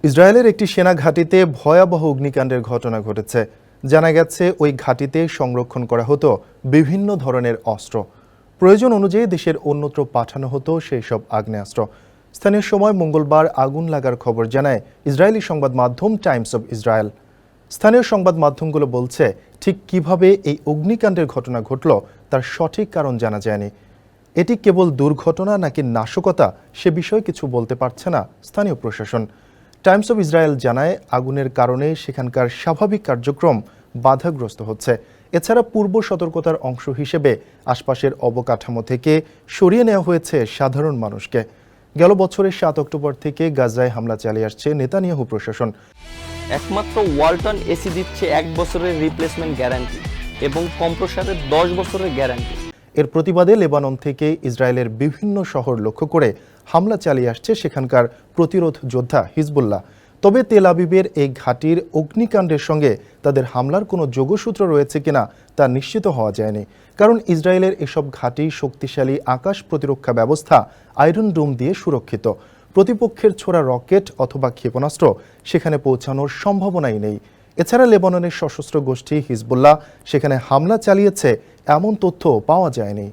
ইসরায়েলের একটি সেনা ঘাঁটিতে ভয়াবহ অগ্নিকাণ্ডের ঘটনা ঘটেছে। জানা গেছে ওই ঘাঁটিতে সংরক্ষণ করা হতো বিভিন্ন ধরনের অস্ত্র। প্রয়োজন অনুযায়ী দেশের অন্যত্র পাঠানো হতো সেই সব আগ্নেয়াস্ত্র। স্থানীয় সময় মঙ্গলবার আগুন লাগার খবর জানায় ইসরায়েলি সংবাদ মাধ্যম টাইমস অব ইসরায়েল। স্থানীয় সংবাদ মাধ্যমগুলো বলছে, ঠিক কিভাবে এই অগ্নিকাণ্ডের ঘটনা ঘটল তার সঠিক কারণ জানা যায়নি। এটি কেবল দুর্ঘটনা নাকি নাশকতা সে বিষয়ে কিছু বলতে পারছে না স্থানীয় প্রশাসন। টাইমস অব ইসরায়েল জানায়, আগুনের কারণে সেখানকার স্বাভাবিক কার্যক্রম বাধাগ্রস্ত হচ্ছে। এছাড়া পূর্ব সতর্কতার অংশ হিসেবে আশপাশের অবকাঠামো থেকে সরিয়ে নেওয়া হয়েছে সাধারণ মানুষকে। গেল বছরের 7 অক্টোবর থেকে গাজায় হামলা চালিয়ে আসছে নেতানিয়াহু প্রশাসন। একমাত্র ওয়ালটন এসি দিচ্ছে 1 বছরের রিপ্লেসমেন্ট গ্যারান্টি এবং কম্প্রেসরের 10 বছরের গ্যারান্টি। এর প্রতিবাদে লেবানন থেকে ইসরায়েলের বিভিন্ন শহর লক্ষ্য করে হামলা চালিয়ে আসছে সেখানকার প্রতিরোধ যোদ্ধা হিজবুল্লাহ। তবে তেল আবিবের এই ঘাঁটির অগ্নিকাণ্ডের সঙ্গে তাদের হামলার কোনো যোগসূত্র রয়েছে কিনা তা নিশ্চিত হওয়া যায়নি, কারণ ইসরায়েলের এসব ঘাঁটি শক্তিশালী আকাশ প্রতিরক্ষা ব্যবস্থা আয়রন ডোম দিয়ে সুরক্ষিত। প্রতিপক্ষের ছোড়া রকেট অথবা ক্ষেপণাস্ত্র সেখানে পৌঁছানোর সম্ভাবনাই নেই। এছাড়া লেবাননের সশস্ত্র গোষ্ঠী হিজবুল্লাহ সেখানে হামলা চালিয়েছে এমন তথ্য পাওয়া যায়নি।